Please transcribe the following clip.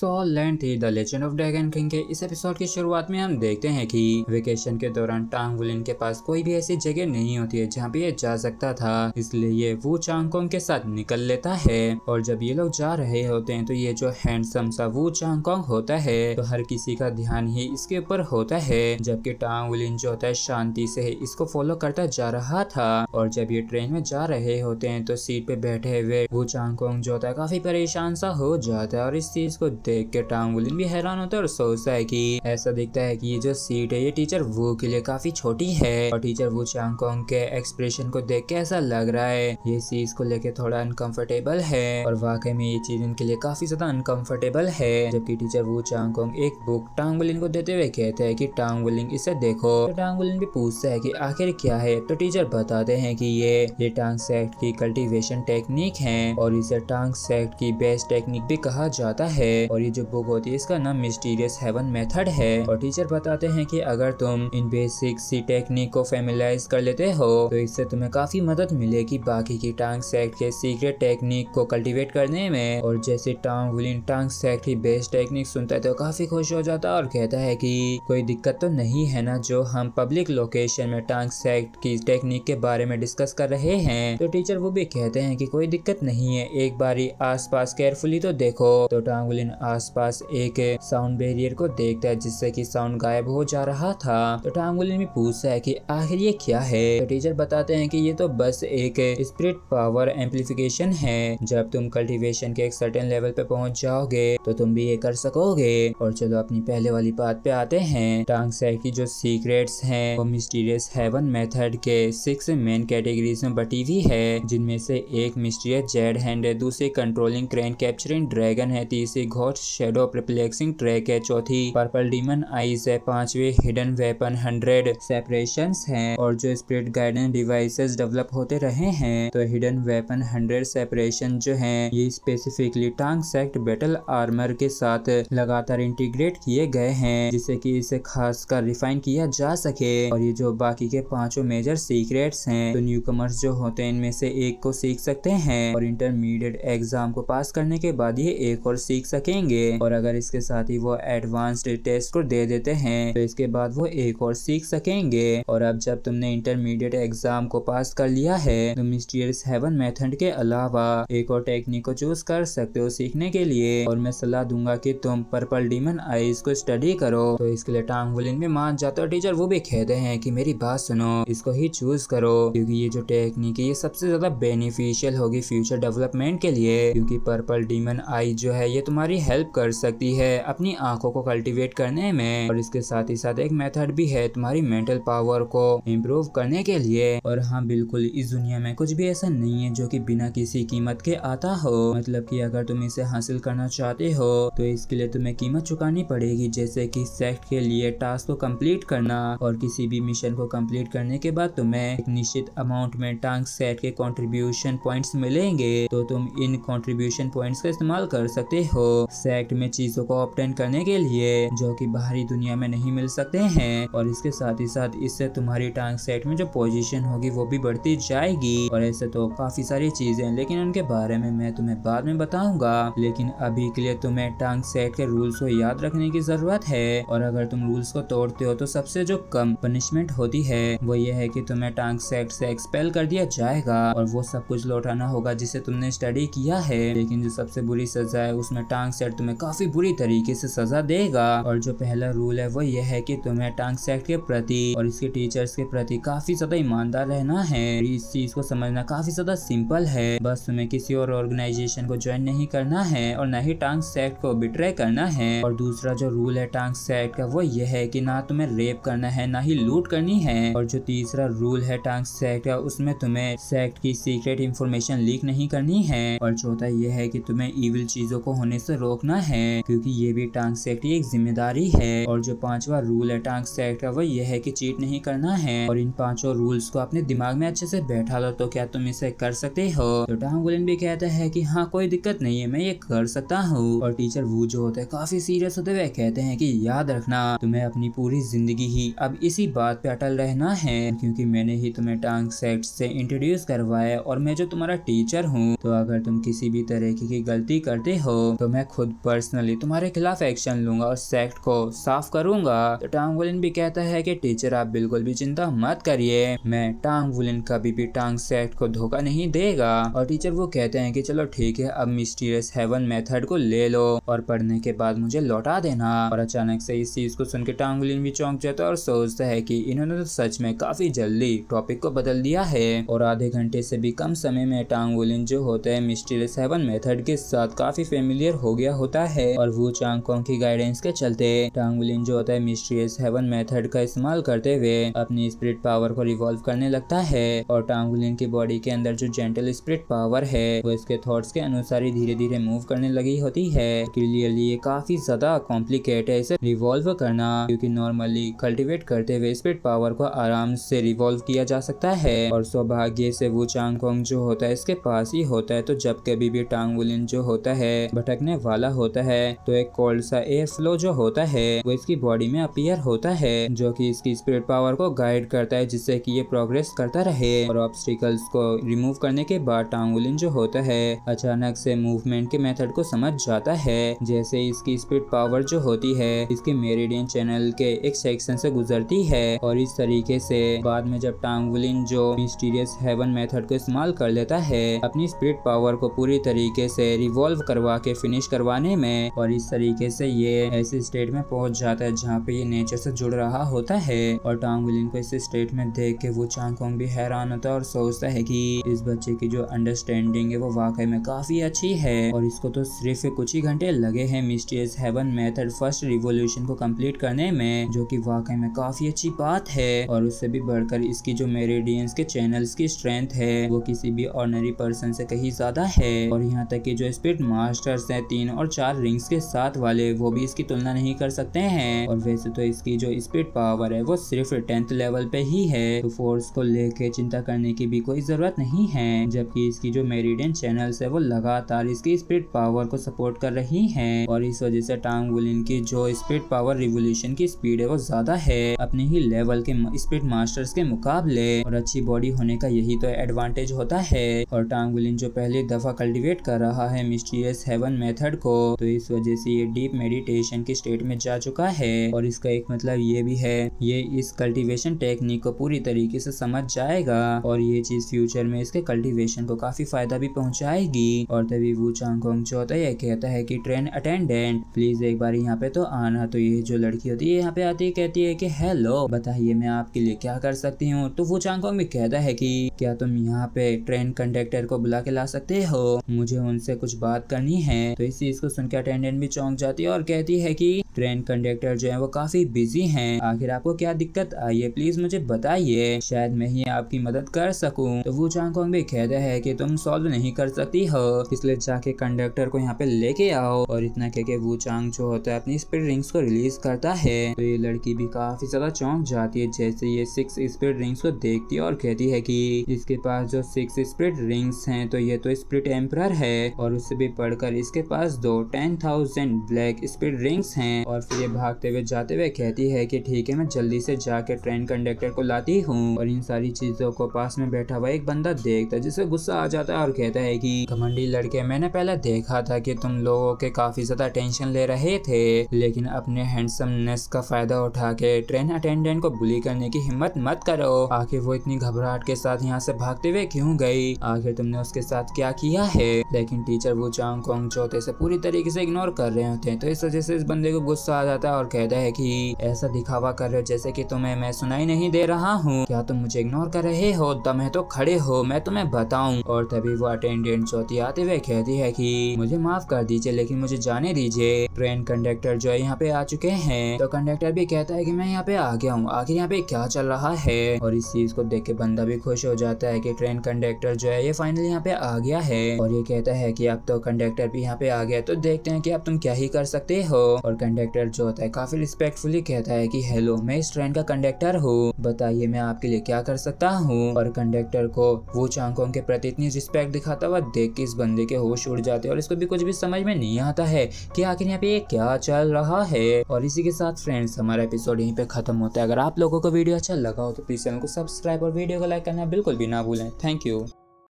Soul land थी the legend of dragon king के इस एपिसोड की शुरुआत में हम देखते हैं कि वेकेशन के दौरान टांग वुलिन के पास कोई भी ऐसी जगह नहीं होती है जहाँ पे ये जा सकता था, इसलिए ये वू चांगकोंग के साथ निकल लेता है। और जब ये लोग जा रहे होते हैं तो ये जो हैंडसम सा वू चांगकोंग होता है तो हर किसी का ध्यान ही इसके ऊपर होता है, जबकि टांग वुलिन जो होता है शांति से इसको फॉलो करता जा रहा था। और जब ये ट्रेन में जा रहे होते हैं तो सीट पे बैठे हुए वू चांगकोंग जो होता है काफी परेशान सा हो जाता है और इस चीज को देख के टांग वुलिन भी हैरान होता है और सोचता है कि ऐसा दिखता है कि ये जो सीट है ये टीचर वू के लिए काफी छोटी है। और टीचर वू चांगकोंग के एक्सप्रेशन को देख के ऐसा लग रहा है ये चीज को लेके थोड़ा अनकंफर्टेबल है, और वाकई में ये चीज इनके लिए काफी ज्यादा अनकंफर्टेबल है। जबकि टीचर वू चांगकोंग एक बुक टांग वुलिन को देते हुए कहते हैं कि टांग वुलिन इसे देखो। तो टांग वुलिन भी पूछता है कि आखिर क्या है, तो टीचर बताते हैं कि ये टांग सेक्ट की कल्टीवेशन टेक्निक है और इसे टांग सेक्ट की बेस्ट टेक्निक भी कहा जाता है। और ये जो बुक होती है इसका नाम मिस्टीरियस हेवन मेथड है। और टीचर बताते हैं कि अगर तुम इन बेसिक सी टेक्निक को फैमिलाइज कर लेते हो तो इससे तुम्हें काफी मदद मिलेगी बाकी की टांग सेक्ट के सीक्रेट टेक्निक को कल्टीवेट करने में। और जैसे टांग वुलिन टांग सेक्ट की बेस्ट टेक्निक सुनता है तो काफी खुश हो जाता है और कहता है कि कोई दिक्कत तो नहीं है ना जो हम पब्लिक लोकेशन में टांग सेक्ट की टेक्निक के बारे में डिस्कस कर रहे हैं। तो टीचर वो भी कहते हैं कि कोई दिक्कत नहीं है, एक बारी आसपास केयरफुली तो देखो। तो टांग वुलिन आसपास एक साउंड बैरियर को देखता है जिससे कि साउंड गायब हो जा रहा था। तो टांग वुलिन भी पूछता है कि आखिर ये क्या है। तो टीचर बताते हैं कि ये तो बस एक स्पिरिट पावर एम्पलीफिकेशन है, जब तुम कल्टीवेशन के एक सर्टेन लेवल पे पहुंच जाओगे तो तुम भी ये कर सकोगे। और चलो अपनी पहले वाली बात पे आते हैं। टांग सेक्ट की जो सीक्रेट्स हैं वो मिस्टीरियस हेवन मेथड के 6 मेन कैटेगरीज में बटी हुई है, जिनमें से एक मिस्टीरियस जेड हैंड है, दूसरी कंट्रोलिंग क्रेन कैप्चरिंग ड्रैगन है, तीसरी घोस्ट शेडो परप्लेक्सिंग ट्रैक है, चौथी पर्पल डीमन आइज है, पांचवी हिडन वेपन 100 सेपरेशंस हैं। और जो स्पिरिट गाइडेंस डिवाइसेस डेवलप होते रहे हैं तो हिडन वेपन 100 सेपरेशन जो हैं ये स्पेसिफिकली टांग सेक्ट बैटल आर्मर के साथ लगातार इंटीग्रेट किए गए हैं जिससे कि इसे खास कर रिफाइन किया जा सके। और ये जो बाकी के पांचों मेजर सीक्रेट्स हैं तो न्यूकमर्स जो होते हैं इनमें से एक को सीख सकते हैं और इंटरमीडिएट एग्जाम को पास करने के बाद ये एक और सीख सकेंगे। और अगर इसके साथ ही वो एडवांस्ड टेस्ट को दे देते हैं तो इसके बाद वो एक और सीख सकेंगे। और अब जब तुमने इंटरमीडिएट एग्जाम को पास कर लिया है तो मिस्टीरियस हेवन मेथड के अलावा एक और टेक्निक को चूज कर सकते हो सीखने के लिए। और मैं सलाह दूंगा कि तुम पर्पल डीमन आइज को स्टडी करो। तो इसके लिए टांग वुलिन भी मान जाते और टीचर वो भी कहते हैं कि मेरी बात सुनो, इसको ही चूज करो क्योंकि ये जो टेक्निक है ये सबसे ज्यादा बेनिफिशियल होगी फ्यूचर डेवलपमेंट के लिए। क्योंकि पर्पल डीमन आई जो है ये तुम्हारी हेल्प कर सकती है अपनी आंखों को कल्टीवेट करने में, और इसके साथ ही साथ एक मेथड भी है तुम्हारी मेंटल पावर को इम्प्रूव करने के लिए। और हाँ बिल्कुल, इस दुनिया में कुछ भी ऐसा नहीं है जो कि बिना किसी कीमत के आता हो, मतलब कि अगर तुम इसे हासिल करना चाहते हो तो इसके लिए तुम्हें कीमत चुकानी पड़ेगी, जैसे कि सेक्ट के लिए टास्क को कंप्लीट करना। और किसी भी मिशन को कंप्लीट करने के बाद तुम्हें एक निश्चित अमाउंट में टांग सेक्ट के कंट्रीब्यूशन पॉइंट्स मिलेंगे, तो तुम इन कंट्रीब्यूशन पॉइंट्स का इस्तेमाल कर सकते हो सेक्ट में चीजों को ऑब्टेन करने के लिए जो कि बाहरी दुनिया में नहीं मिल सकते हैं। और इसके साथ ही साथ इससे तुम्हारी टांग सेक्ट में जो पोजीशन होगी वो भी बढ़ती जाएगी। और ऐसे तो काफी सारी चीजें हैं लेकिन उनके बारे में मैं तुम्हें बाद में बताऊंगा। लेकिन अभी के लिए तुम्हें टांग सेक्ट के रूल्स को याद रखने की जरूरत है, और अगर तुम रूल्स को तोड़ते हो तो सबसे जो कम पनिशमेंट होती है वो ये है कि तुम्हें टांग सेक्ट से एक्सपेल कर दिया जाएगा और वो सब कुछ लौटाना होगा जिसे तुमने स्टडी किया है। लेकिन जो सबसे बुरी सजा है उसमें टांग सेक्ट तुम्हें काफी बुरी तरीके से सजा देगा। और जो पहला रूल है वो ये है कि तुम्हें टांग सेक्ट के प्रति और इसके टीचर्स के प्रति काफी ज्यादा ईमानदार रहना है। इस चीज को समझना काफी ज्यादा सिंपल है, बस तुम्हें किसी और ऑर्गेनाइजेशन को ज्वाइन नहीं करना है और न ही टांग सेक्ट को बिट्रे करना है। और दूसरा जो रूल है टांग सेक्ट का वो ये है कि ना तुम्हें रेप करना है ना ही लूट करनी है। और जो तीसरा रूल है टांग सेक्ट का उसमें तुम्हें सेक्ट की सीक्रेट इंफॉर्मेशन लीक नहीं करनी है। और चौथा ये है कि तुम्हें इविल चीजों को होने से रोकना है क्योंकि ये भी टांग सेक्ट की एक जिम्मेदारी है। और जो पांचवा रूल है टांग सेक्ट का वो ये है कि चीट नहीं करना है। और इन पांचों रूल्स को अपने दिमाग में अच्छे से बैठा लो तो क्या तुम इसे कर सकते हो। तो टांग वुलिन भी कहता है कि हाँ कोई दिक्कत नहीं है, मैं ये कर सकता हूँ। और टीचर वू जो होते हैं काफी सीरियस होते हुए कहते हैं कि याद रखना तुम्हें अपनी पूरी जिंदगी ही अब इसी बात पे अटल रहना है क्योंकि मैंने ही तुम्हें टांग सेक्ट से इंट्रोड्यूस करवाया और मैं जो तुम्हारा टीचर हूँ। तो अगर तुम किसी भी तरह की गलती करते हो तो मैं खुद खुद पर्सनली तुम्हारे खिलाफ एक्शन लूंगा और सेक्ट को साफ करूंगा। तो टांग वुलिन भी कहता है कि टीचर आप बिल्कुल भी चिंता मत करिए, मैं टांग वुलिन कभी भी टांग सेक्ट को धोखा नहीं देगा। और टीचर वो कहते हैं कि चलो ठीक है, अब मिस्टीरियस हेवन मेथड को ले लो और पढ़ने के बाद मुझे लौटा देना। और अचानक से इस चीज को सुन के टांग वुलिन भी चौंक जाता है और सोचता है कि इन्होंने तो सच में काफी जल्दी टॉपिक को बदल दिया है। और आधे घंटे से भी कम समय में टांग वुलिन जो होता है मिस्टीरियस हेवन मेथड के साथ काफी फेमिलियर हो गया होता है। और वो चांगकोंग की गाइडेंस के चलते टांग वुलिन जो होता है मिस्टीरियस हेवन मेथड का इस्तेमाल करते हुए अपनी स्पिरिट पावर को रिवॉल्व करने लगता है। और टांग वुलिन की बॉडी के अंदर जो जेंटल स्पिरिट पावर है वो इसके थॉट्स के अनुसार ही धीरे धीरे मूव करने लगी होती है। क्लियरली ये काफी ज्यादा कॉम्प्लिकेट है इसे रिवॉल्व करना, क्योंकि नॉर्मली कल्टीवेट करते हुए स्पिरिट पावर को आराम से रिवॉल्व किया जा सकता है। और सौभाग्य से वो चांगकोंग जो होता है इसके पास ही होता है। तो जब कभी भी टांग वुलिन जो होता है भटकने वाला होता है तो एक कोल्ड सा एयर फ्लो जो होता है वो इसकी बॉडी में अपीयर होता है, जो कि इसकी स्पिरिट पावर को गाइड करता है जिससे कि ये प्रोग्रेस करता रहे। और ऑब्स्टिकल्स को रिमूव करने के बाद टांग वुलिन जो होता है अचानक से मूवमेंट के मेथड को समझ जाता है। जैसे इसकी स्पिरिट पावर जो होती है इसके मेरिडियन चैनल के एक सेक्शन से गुजरती है। और इस तरीके से बाद में जब टांग वुलिन जो मिस्टीरियस हेवन मेथड को इस्तेमाल कर लेता है अपनी स्पिरिट पावर को पूरी तरीके से रिवॉल्व करवा के फिनिश करवाने में, और इस तरीके से ये ऐसे स्टेट में पहुंच जाता है जहाँ पे ये नेचर से जुड़ रहा होता है। और टांग वुलिन को इस स्टेट में देख के वो चांगकोंग भी हैरान होता है और सोचता है कि इस बच्चे की जो अंडरस्टैंडिंग है वो वाकई में काफी अच्छी है और इसको तो सिर्फ कुछ ही घंटे लगे हैं mysterious heaven method first revolution को कंप्लीट करने में, जो कि वाकई में काफी अच्छी बात है। और उससे भी बढ़कर इसकी जो मेरिडियंस के चैनल्स की स्ट्रेंथ है वो किसी भी ऑर्डिनरी पर्सन से कहीं ज्यादा है। और यहाँ तक कि जो स्पिरिट मास्टर्स हैं 3 और 4 रिंग्स के साथ वाले वो भी इसकी तुलना नहीं कर सकते हैं। और वैसे तो इसकी जो स्पिरिट पावर है वो सिर्फ 10th लेवल पे ही है, तो फोर्स को लेके चिंता करने की भी कोई जरूरत नहीं है। जबकि इसकी जो मेरिडियन चैनल्स है वो लगातार इसकी स्पिरिट पावर को सपोर्ट कर रही हैं। और इस वजह से टांग वुलिन की जो स्पिरिट पावर रिवोल्यूशन की स्पीड है वो ज्यादा है अपने ही लेवल के स्पिरिट मास्टर्स के मुकाबले। और अच्छी बॉडी होने का यही तो एडवांटेज होता है। और टांग वुलिन जो पहली दफा कल्टीवेट कर रहा है मिस्टीरियस हेवन मेथड को, तो इस वजह से ये डीप मेडिटेशन की स्टेट में जा चुका है। और इसका एक मतलब ये भी है ये इस कल्टीवेशन टेक्निक को पूरी तरीके से समझ जाएगा और ये चीज फ्यूचर में इसके कल्टीवेशन को काफी फायदा भी पहुंचाएगी। और तभी वो चांगकोंग जो होता है कहता है कि ट्रेन अटेंडेंट प्लीज एक बार यहाँ पे तो आना। तो ये जो लड़की होती है यहाँ पे आती है कहती है कि हेलो बताइए मैं आपके लिए क्या कर सकती हूँ। तो वो चांगकोंग भी कहता है कि क्या तुम यहाँ पे ट्रेन कंडक्टर को बुला के ला सकते हो, मुझे उनसे कुछ बात करनी है। तो इस चीज को सुनकर अटेंडेंट भी चौंक जाती है और कहती है कि ट्रेन कंडक्टर जो है वो काफी बिजी हैं, आखिर आपको क्या दिक्कत आई है प्लीज मुझे बताइए, शायद मैं ही आपकी मदद कर सकूं। तो वो चांगकोंग भी कहता है कि तुम सॉल्व नहीं कर सकती हो, इसलिए जाके कंडक्टर को यहाँ पे लेके आओ। और इतना कह के वो चांग जो होता है अपनी स्पिरिट रिंग्स को रिलीज करता है। तो ये लड़की भी काफी ज्यादा चौंक जाती है जैसे ये 6 स्पिरिट रिंग्स को देखती है और कहती है कि इसके पास जो 6 स्पिरिट रिंग्स हैं तो ये तो स्पिरिट एम्परर है और उससे भी पढ़कर इसके पास 10,000 ब्लैक स्पिरिट रिंग्स हैं। और फिर ये भागते हुए जाते हुए कहती है कि ठीक है मैं जल्दी से जाके ट्रेन कंडक्टर को लाती हूँ। और इन सारी चीजों को पास में बैठा हुआ एक बंदा देखता है जिसे गुस्सा आ जाता है और कहता है कि घमंडी लड़के, मैंने पहले देखा था कि तुम लोगों के काफी ज्यादा टेंशन ले रहे थे, लेकिन अपने हैंडसमनेस का फायदा उठा के ट्रेन अटेंडेंट को बुली करने की हिम्मत मत करो। आखिर वो इतनी घबराहट के साथ यहाँ से भागते हुए क्यों गई, आखिर तुमने उसके साथ क्या किया है। लेकिन टीचर वो चांगकोंग चौथे से पूरी तरीके से इग्नोर कर रहे होते हैं। तो इस वजह से इस बंदे को गुस्सा आ जाता है और कहता है कि ऐसा दिखावा कर रहे हो जैसे कि तुम्हें मैं सुनाई नहीं दे रहा हूँ, क्या तुम मुझे इग्नोर कर रहे हो, दम है तो खड़े हो मैं तुम्हें बताऊं। और तभी वो अटेंडेंट चौथी आते हुए कहती है कि मुझे माफ कर दीजिए लेकिन मुझे जाने दीजिए, ट्रेन कंडक्टर जो है यहाँ पे आ चुके हैं। तो कंडक्टर भी कहता है कि मैं यहाँ पे आ गया हूँ, आखिर यहाँ पे क्या चल रहा है। और इस चीज को देख के बंदा भी खुश हो जाता है कि ट्रेन कंडक्टर जो है ये फाइनली यहाँ पे आ गया है। और ये कहता है कि अब तो कंडक्टर भी यहाँ पे आ गया, तो देखते हैं कि अब तुम क्या ही कर सकते हो। और कंडक्टर जो होता है काफी रिस्पेक्टफुली कहता है कि हेलो मैं इस ट्रेन का कंडक्टर हूँ, बताइए मैं आपके लिए क्या कर सकता हूँ। और कंडक्टर को वो चांगकोंग के प्रति इतनी रिस्पेक्ट दिखाता हुआ देख के इस बंदे के होश उड़ जाते हैं और इसको भी कुछ भी समझ में नहीं आता है कि आखिर यहाँ पे क्या चल रहा है। और इसी के साथ फ्रेंड्स हमारा एपिसोड यहीं पे खत्म होता है। अगर आप लोगों को वीडियो अच्छा लगा हो तो प्लीज चैनल को सब्सक्राइब और वीडियो को लाइक करना बिल्कुल भी ना भूलें। Thank you.